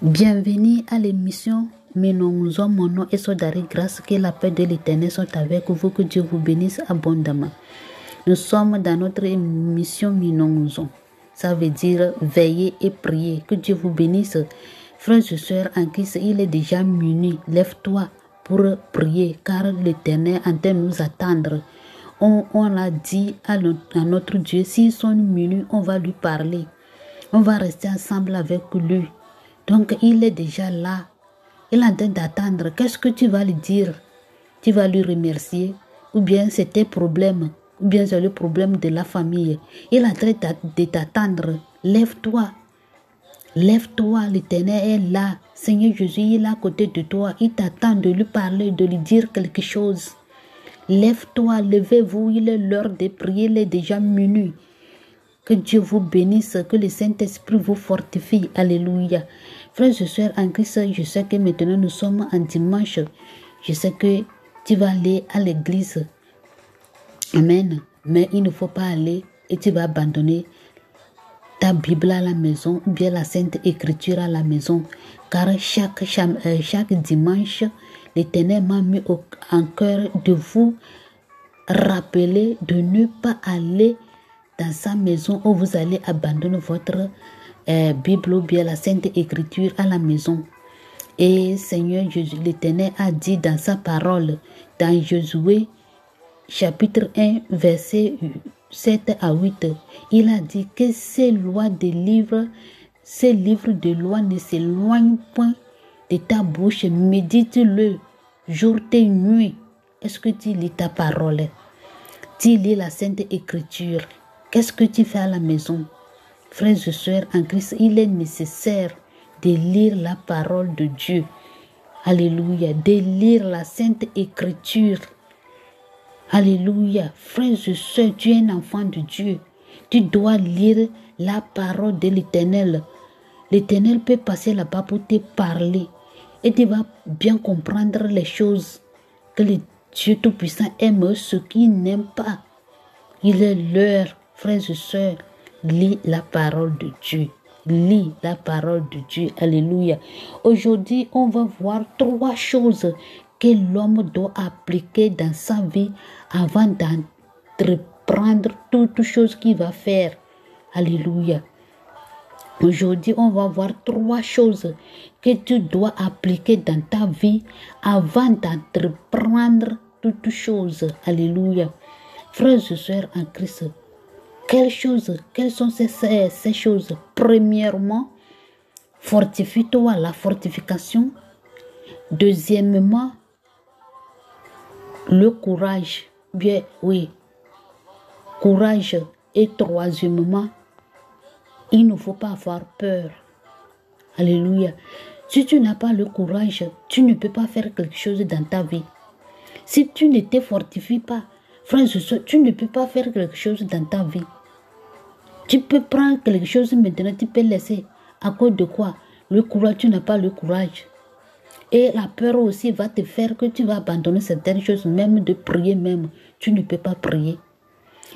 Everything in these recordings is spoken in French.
Bienvenue à l'émission Menons mon nom et Sodari, grâce que la paix de l'Éternel sont avec vous, que Dieu vous bénisse abondamment. Nous sommes dans notre émission Menons. Ça veut dire veiller et prier. Que Dieu vous bénisse. Frères et sœurs en Christ, il est déjà minuit. Lève-toi pour prier, car l'Éternel est en train de nous attendre. On l'a dit à notre Dieu, s'il sonne minuit, on va lui parler. On va rester ensemble avec lui. Donc, il est déjà là. Il est en train d'attendre. Qu'est-ce que tu vas lui dire? Tu vas lui remercier? Ou bien c'est tes problèmes? Ou bien c'est le problème de la famille? Il est en train de t'attendre. Lève-toi. Lève-toi. L'Éternel est là. Seigneur Jésus, il est à côté de toi. Il t'attend de lui parler, de lui dire quelque chose. Lève-toi, levez-vous. Il est l'heure de prier. Il est déjà minuit. Que Dieu vous bénisse, que le Saint-Esprit vous fortifie. Alléluia. Frères et sœurs en Christ, je sais que maintenant nous sommes en dimanche. Je sais que tu vas aller à l'église. Amen. Mais il ne faut pas aller et tu vas abandonner ta Bible à la maison ou bien la Sainte Écriture à la maison. Car chaque dimanche, l'Éternel m'a mis en cœur de vous rappeler de ne pas aller dans sa maison où vous allez abandonner votre Bible ou bien la Sainte Écriture à la maison. Et Seigneur Jésus, l'Éternel a dit dans sa parole, dans Josué, chapitre 1, verset 7 à 8, il a dit que ces livres de loi ne s'éloignent point de ta bouche, médite-le jour et nuit. Est-ce que tu lis ta parole? Tu lis la Sainte Écriture. Qu'est-ce que tu fais à la maison? Frères et sœurs en Christ, il est nécessaire de lire la parole de Dieu. Alléluia. De lire la Sainte Écriture. Alléluia. Frères et sœurs, tu es un enfant de Dieu. Tu dois lire la parole de l'Éternel. L'Éternel peut passer là-bas pour te parler. Et tu vas bien comprendre les choses. Que le Dieu Tout-Puissant aime ceux qui n'aiment pas. Il est l'heure. Frères et sœurs, lis la parole de Dieu. Lis la parole de Dieu. Alléluia. Aujourd'hui, on va voir 3 choses que l'homme doit appliquer dans sa vie avant d'entreprendre toute chose qu'il va faire. Alléluia. Aujourd'hui, on va voir 3 choses que tu dois appliquer dans ta vie avant d'entreprendre toute chose. Alléluia. Frères et sœurs en Christ, quelles sont ces choses? Premièrement, fortifie-toi, la fortification. Deuxièmement, le courage. Bien, oui, courage. Et troisièmement, il ne faut pas avoir peur. Alléluia. Si tu n'as pas le courage, tu ne peux pas faire quelque chose dans ta vie. Si tu ne te fortifies pas, frère, tu ne peux pas faire quelque chose dans ta vie. Tu peux prendre quelque chose maintenant, tu peux laisser. À cause de quoi? Le courage, tu n'as pas le courage. Et la peur aussi va te faire que tu vas abandonner certaines choses, même de prier même. Tu ne peux pas prier.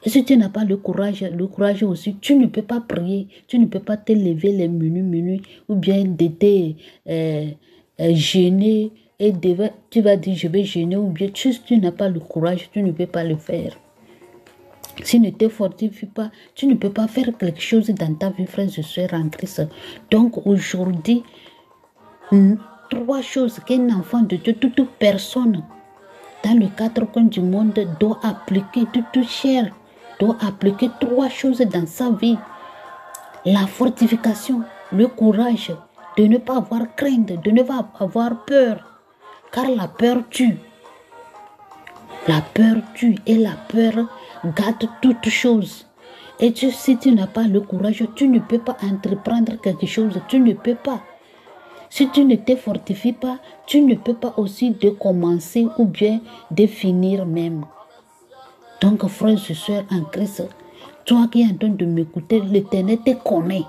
Et si tu n'as pas le courage aussi, tu ne peux pas prier. Tu ne peux pas te lever les minuit, ou bien d'été gêné. Et tu vas dire, je vais gêner, ou bien si tu n'as pas le courage, tu ne peux pas le faire. Si tu ne te fortifies pas, tu ne peux pas faire quelque chose dans ta vie, frères et sœurs en Christ. Donc aujourd'hui, 3 choses qu'un enfant de Dieu, toute personne dans le 4 coins du monde doit appliquer, toute chair doit appliquer 3 choses dans sa vie. La fortification, le courage, de ne pas avoir crainte, de ne pas avoir peur, car la peur tue. La peur tue et la peur gâte toutes choses. Et si tu n'as pas le courage, tu ne peux pas entreprendre quelque chose. Tu ne peux pas. Si tu ne te fortifies pas, tu ne peux pas aussi de commencer ou bien de finir même. Donc, frères et sœurs en Christ, toi qui es en train de m'écouter, l'Éternel te connaît.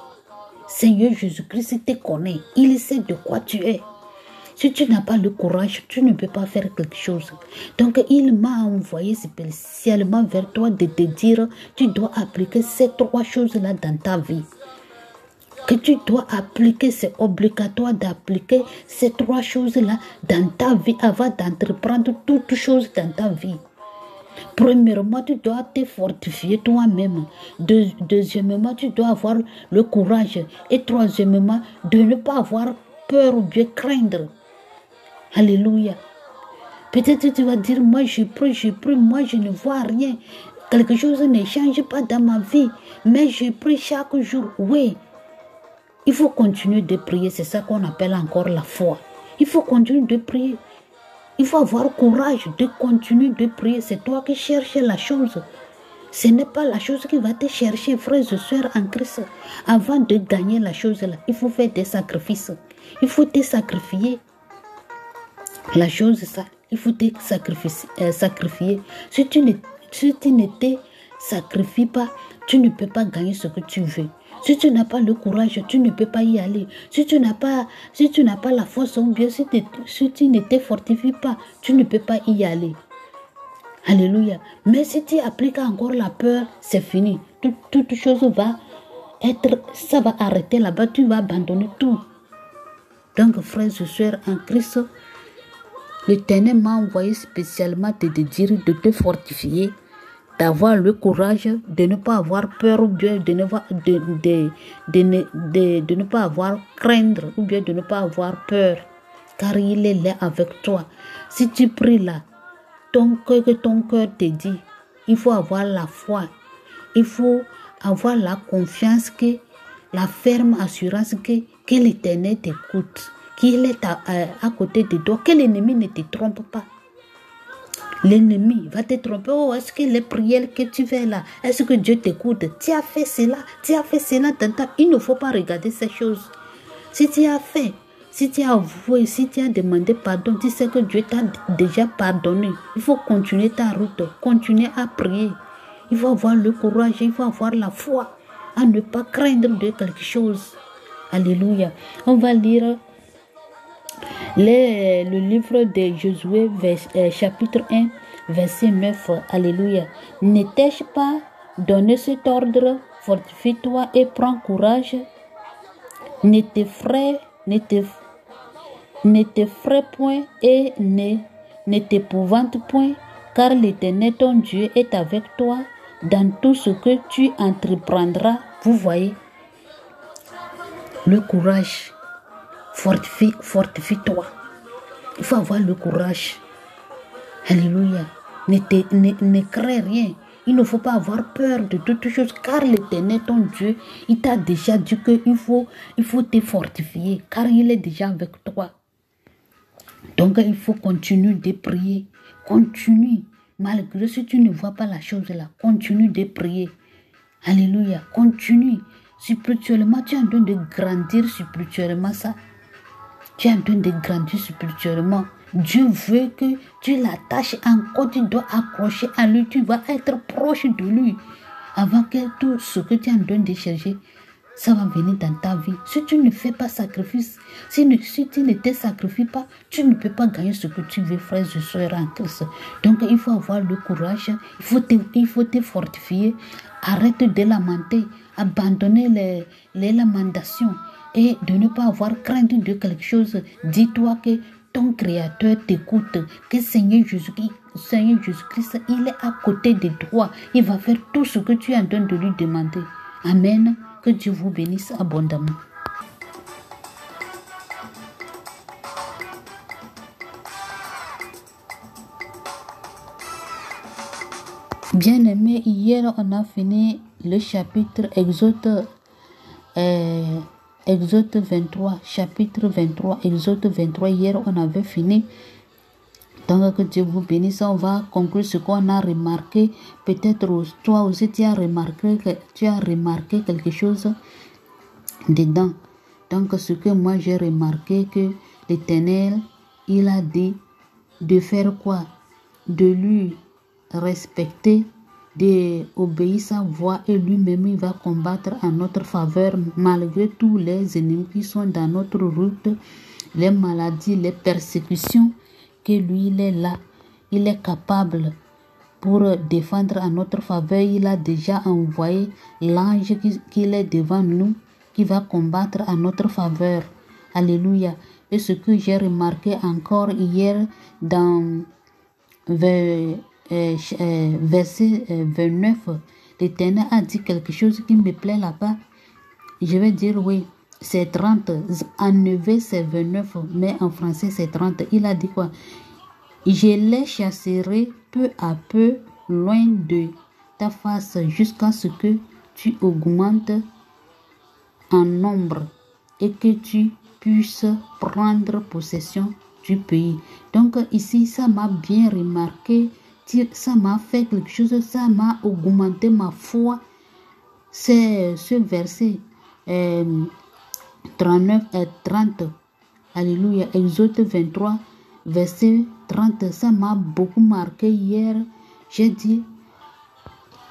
Seigneur Jésus-Christ te connaît. Il sait de quoi tu es. Si tu n'as pas le courage, tu ne peux pas faire quelque chose. Donc, il m'a envoyé spécialement vers toi de te dire, tu dois appliquer ces 3 choses-là dans ta vie. que tu dois appliquer, c'est obligatoire d'appliquer ces 3 choses-là dans ta vie avant d'entreprendre toutes choses dans ta vie. Premièrement, tu dois te fortifier toi-même. Deuxièmement, tu dois avoir le courage. Et troisièmement, de ne pas avoir peur ou bien craindre. Alléluia. Peut-être tu vas dire, moi je prie, moi je ne vois rien. Quelque chose ne change pas dans ma vie. Mais je prie chaque jour. Oui. Il faut continuer de prier. C'est ça qu'on appelle encore la foi. Il faut continuer de prier. Il faut avoir courage de continuer de prier. C'est toi qui cherches la chose. Ce n'est pas la chose qui va te chercher, frères et sœurs en Christ. Avant de gagner la chose là, il faut faire des sacrifices. Il faut te sacrifier. La chose ça, il faut te sacrifier. Si tu ne te sacrifies pas, tu ne peux pas gagner ce que tu veux. Si tu n'as pas le courage, tu ne peux pas y aller. Si tu n'as pas la force, ou bien si tu ne te fortifies pas, tu ne peux pas y aller. Alléluia. Mais si tu appliques encore la peur, c'est fini. Toute chose ça va arrêter là-bas, tu vas abandonner tout. Donc, frères et sœurs en Christ, l'Éternel m'a envoyé spécialement de te dire de te fortifier, d'avoir le courage de ne pas avoir peur ou bien de ne pas avoir craindre ou bien de ne pas avoir peur, car il est là avec toi. Si tu pries là, ton cœur te dit, il faut avoir la foi, il faut avoir la confiance, la ferme assurance que l'Éternel t'écoute, qu'il est à côté de toi, que l'ennemi ne te trompe pas. L'ennemi va te tromper. Oh, est-ce que les prières que tu fais là, est-ce que Dieu t'écoute? Tu as fait cela, il ne faut pas regarder ces choses. Si tu as fait, si tu as avoué, si tu as demandé pardon, tu sais que Dieu t'a déjà pardonné. Il faut continuer ta route, continuer à prier. Il faut avoir le courage, il faut avoir la foi, à ne pas craindre de quelque chose. Alléluia. On va lire le livre de Josué, chapitre 1, verset 9. Alléluia. Ne t'ai-je pas donné cet ordre? Fortifie-toi et prends courage. Ne t'effraie point et ne t'épouvante point, car l'Éternel ton Dieu est avec toi dans tout ce que tu entreprendras. Vous voyez, le courage. Fortifie-toi. Il faut avoir le courage. Alléluia. Ne crains rien. Il ne faut pas avoir peur de toutes choses, car l'Éternel, ton Dieu, il t'a déjà dit qu'il faut te fortifier, car il est déjà avec toi. Donc, il faut continuer de prier. Continue. Malgré si tu ne vois pas la chose là, continue de prier. Alléluia. Continue. Spirituellement, tu es en train de grandir spirituellement ça. Tu es en train de grandir spirituellement. Dieu veut que tu l'attaches encore, tu dois accrocher à lui, tu vas être proche de lui. Avant que tout ce que tu es en train de chercher, ça va venir dans ta vie. Si tu ne fais pas sacrifice, si tu ne te sacrifies pas, tu ne peux pas gagner ce que tu veux, frères et sœurs en Christ. Donc il faut avoir le courage, il faut te fortifier, arrête de lamenter, abandonner les lamentations. Et de ne pas avoir crainte de quelque chose. Dis-toi que ton Créateur t'écoute, que Seigneur Jésus-Christ, il est à côté de toi. Il va faire tout ce que tu es en train de lui demander. Amen. Que Dieu vous bénisse abondamment. Bien-aimés, hier on a fini le chapitre Exode 23, chapitre 23, Exode 23. Hier, on avait fini. Donc, que Dieu vous bénisse. On va conclure ce qu'on a remarqué. Peut-être toi aussi, tu as remarqué quelque chose dedans. Donc, ce que moi, j'ai remarqué, que l'Éternel, il a dit de faire quoi? De lui respecter, d'obéir sa voix, et lui-même il va combattre en notre faveur malgré tous les ennemis qui sont dans notre route, les maladies, les persécutions, que lui il est là, il est capable pour défendre en notre faveur. Il a déjà envoyé l'ange qui est devant nous, qui va combattre à notre faveur. Alléluia. Et ce que j'ai remarqué encore hier dans verset 29, l'Éternel a dit quelque chose qui me plaît là-bas. Je vais dire oui, c'est 30. En anglais, c'est 29, mais en français, c'est 30. Il a dit quoi? Je les chasserai peu à peu loin de ta face jusqu'à ce que tu augmentes en nombre et que tu puisses prendre possession du pays. Donc ici, ça m'a bien remarqué, ça m'a fait quelque chose, ça m'a augmenté ma foi. C'est ce verset 39 et 30. Alléluia. Exode 23, verset 30. Ça m'a beaucoup marqué hier. J'ai dit,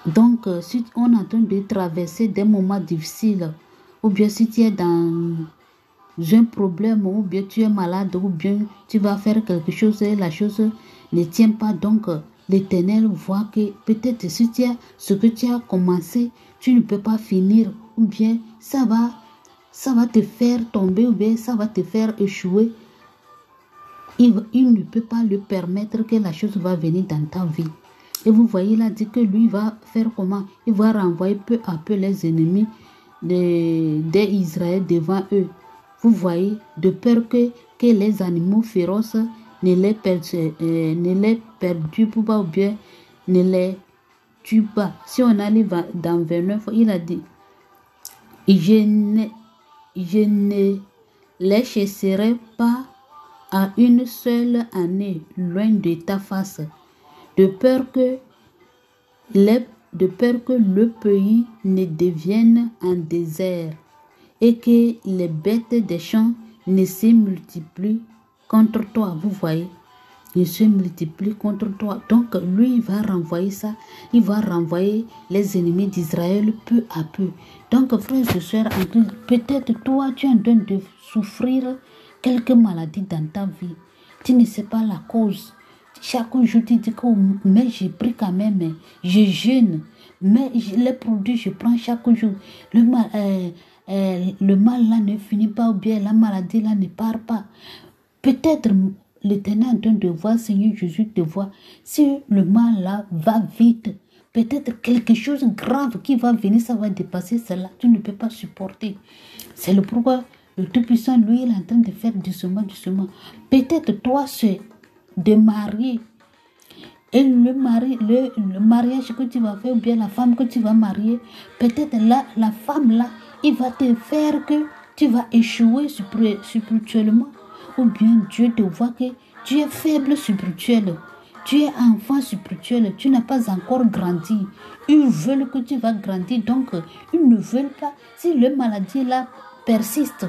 donc, si on est en train de traverser des moments difficiles, ou bien si tu es dans un problème, ou bien tu es malade, ou bien tu vas faire quelque chose et la chose ne tient pas, donc l'Éternel voit que peut-être si tu as ce que tu as commencé, tu ne peux pas finir, ou bien ça va te faire tomber, ou bien ça va te faire échouer. Il ne peut pas lui permettre que la chose va venir dans ta vie. Et vous voyez, il a dit que lui va faire comment? Il va renvoyer peu à peu les ennemis d'Israël devant eux. Vous voyez, de peur que les animaux féroces ne les perturbent pas ou bien ne les tuent pas. Si on arrive dans 29, il a dit, je ne les chasserai pas à une seule année loin de ta face, de peur que le pays ne devienne un désert et que les bêtes des champs ne se multiplient contre toi. Vous voyez, ils se multiplient contre toi. Donc lui, il va renvoyer ça. Il va renvoyer les ennemis d'Israël peu à peu. Donc frères et sœurs, peut-être toi, tu es en train de souffrir quelques maladies dans ta vie. Tu ne sais pas la cause. Chaque jour, tu dis que mais j'ai pris quand même, je jeûne, mais les produits, je prends chaque jour. Le mal là ne finit pas, ou bien la maladie là ne part pas. Peut-être l'Éternel est en train de voir, Seigneur Jésus te voit. Si le mal là va vite, peut-être quelque chose de grave qui va venir, ça va dépasser cela. Tu ne peux pas supporter. C'est le pourquoi le Tout-Puissant, lui, il est en train de faire doucement, doucement. Peut-être toi, c'est de marier. Et le mariage que tu vas faire, ou bien la femme que tu vas marier, peut-être la femme là, il va te faire que tu vas échouer spirituellement. Ou bien Dieu te voit que tu es faible spirituel. Tu es enfant spirituel. Tu n'as pas encore grandi. Ils veulent que tu vas grandir. Donc, ils ne veulent pas. Si le maladie là persiste,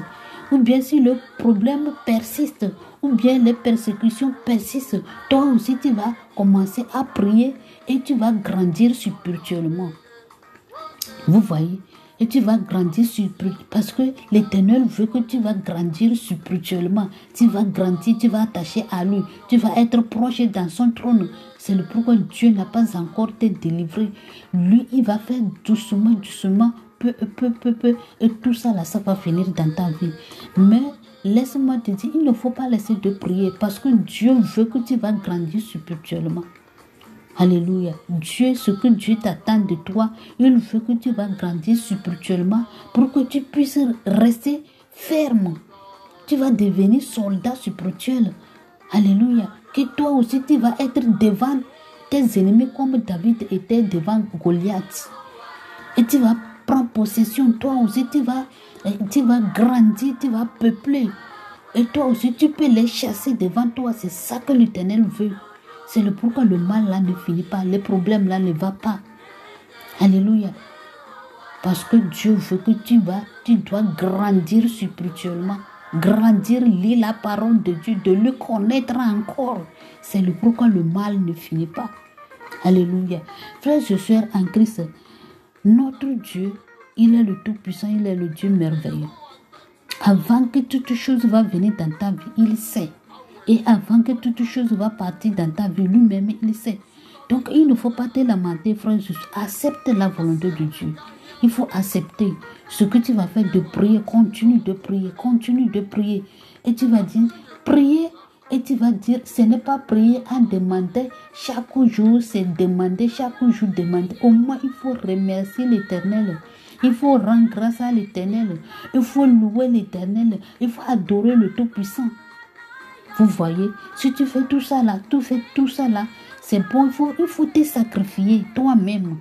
ou bien si le problème persiste, ou bien les persécutions persistent, toi aussi tu vas commencer à prier et tu vas grandir spirituellement. Vous voyez? Et tu vas grandir spirituellement parce que l'Éternel veut que tu vas grandir spirituellement. Tu vas grandir, tu vas attacher à lui, tu vas être proche dans son trône. C'est le pourquoi Dieu n'a pas encore te délivré. Lui, il va faire doucement, doucement, peu, et tout ça là, ça va finir dans ta vie. Mais laisse-moi te dire, il ne faut pas laisser de prier parce que Dieu veut que tu vas grandir spirituellement. Alléluia. Dieu, ce que Dieu t'attend de toi, il veut que tu vas grandir spirituellement pour que tu puisses rester ferme. Tu vas devenir soldat spirituel. Alléluia. Que toi aussi, tu vas être devant tes ennemis comme David était devant Goliath. Et tu vas prendre possession. Toi aussi, tu vas grandir, tu vas peupler. Et toi aussi, tu peux les chasser devant toi. C'est ça que l'Éternel veut. C'est le pourquoi le mal là ne finit pas. Les problèmes là ne vont pas. Alléluia. Parce que Dieu veut que tu dois grandir spirituellement. Grandir, lire la parole de Dieu, de le connaître encore. C'est le pourquoi le mal ne finit pas. Alléluia. Frères et sœurs en Christ, notre Dieu, il est le Tout-Puissant, il est le Dieu merveilleux. Avant que toute chose va venir dans ta vie, il sait. Et avant que toute chose va partir dans ta vie, lui-même, il sait. Donc, il ne faut pas te lamenter, frère. Accepte la volonté de Dieu. Il faut accepter ce que tu vas faire, de prier. Continue de prier, continue de prier. Et tu vas dire, prier. Et tu vas dire, ce n'est pas prier à demander chaque jour, c'est demander chaque jour, demander. Au moins, il faut remercier l'Éternel. Il faut rendre grâce à l'Éternel. Il faut louer l'Éternel. Il faut adorer le Tout-Puissant. Vous voyez, si tu fais tout ça là, c'est bon, il faut te sacrifier toi-même.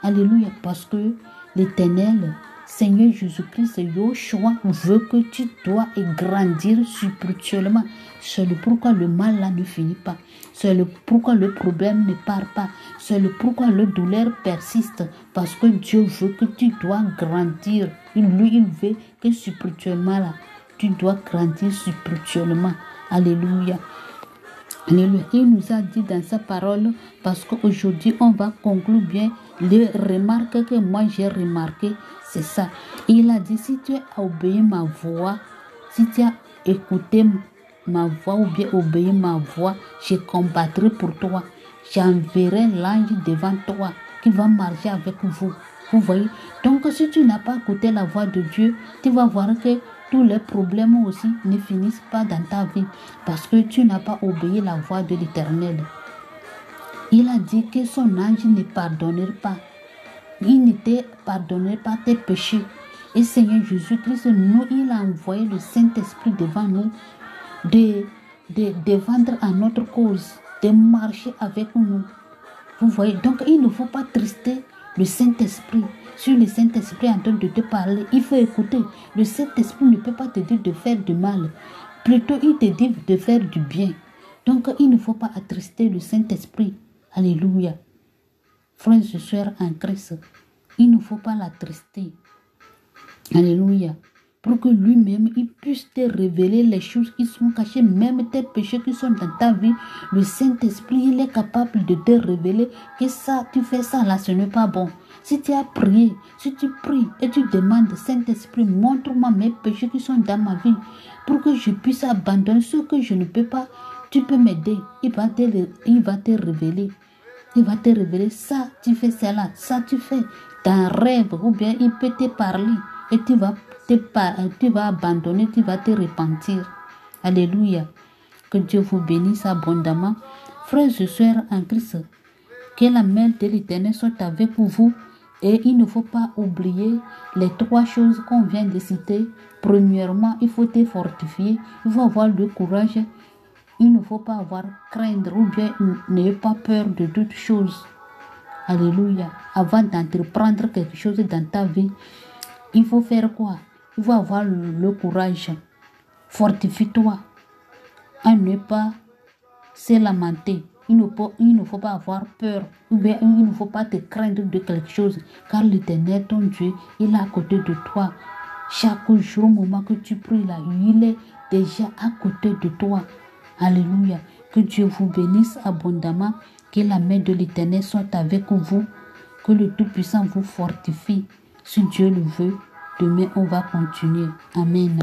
Alléluia, parce que l'Éternel, Seigneur Jésus-Christ, Yoshua, veut que tu dois grandir spirituellement. C'est le pourquoi le mal là ne finit pas. C'est le pourquoi le problème ne part pas. C'est le pourquoi le douleur persiste. Parce que Dieu veut que tu dois grandir. Lui, il veut que spirituellement là, tu dois grandir spirituellement. Alléluia. Alléluia. Il nous a dit dans sa parole, parce qu'aujourd'hui, on va conclure bien les remarques que moi j'ai remarquées. C'est ça. Il a dit, si tu as obéi ma voix, si tu as écouté ma voix ou bien obéi ma voix, je combattrai pour toi. J'enverrai l'ange devant toi qui va marcher avec vous. Vous voyez? Donc, si tu n'as pas écouté la voix de Dieu, tu vas voir que tous les problèmes aussi ne finissent pas dans ta vie parce que tu n'as pas obéi la voix de l'Éternel. Il a dit que son ange ne pardonnerait pas. Il ne te pardonnerait pas tes péchés. Et Seigneur Jésus-Christ, nous, il a envoyé le Saint-Esprit devant nous de vendre à notre cause, de marcher avec nous. Vous voyez, donc il ne faut pas trister le Saint-Esprit. Si le Saint-Esprit est en train de te parler, il faut écouter. Le Saint-Esprit ne peut pas te dire de faire du mal. Plutôt, il te dit de faire du bien. Donc, il ne faut pas attrister le Saint-Esprit. Alléluia. Frères et sœurs en Christ, il ne faut pas l'attrister. Alléluia. Pour que lui-même, il puisse te révéler les choses qui sont cachées, même tes péchés qui sont dans ta vie. Le Saint-Esprit, il est capable de te révéler que ça, tu fais ça là, ce n'est pas bon. Si tu as prié, si tu pries et tu demandes, Saint-Esprit, montre-moi mes péchés qui sont dans ma vie pour que je puisse abandonner ce que je ne peux pas. Tu peux m'aider. Il va te révéler. Il va te révéler ça, tu fais cela, ça tu fais. D'un rêve ou bien il peut te parler et tu vas abandonner, tu vas te repentir. Alléluia. Que Dieu vous bénisse abondamment. Frères et sœurs en Christ, que la main de l'Éternel soit avec vous. Et il ne faut pas oublier les 3 choses qu'on vient de citer. Premièrement, il faut te fortifier. Il faut avoir le courage. Il ne faut pas avoir craindre ou bien n'ayez pas peur de toutes choses. Alléluia. Avant d'entreprendre quelque chose dans ta vie, il faut faire quoi? Il faut avoir le courage. Fortifie-toi. À ne pas se lamenter. Il ne faut pas avoir peur. Ou bien il ne faut pas te craindre de quelque chose. Car l'Éternel, ton Dieu, il est à côté de toi. Chaque jour, au moment que tu pries là, il est déjà à côté de toi. Alléluia. Que Dieu vous bénisse abondamment. Que la main de l'Éternel soit avec vous. Que le Tout-Puissant vous fortifie. Si Dieu le veut, demain on va continuer. Amen.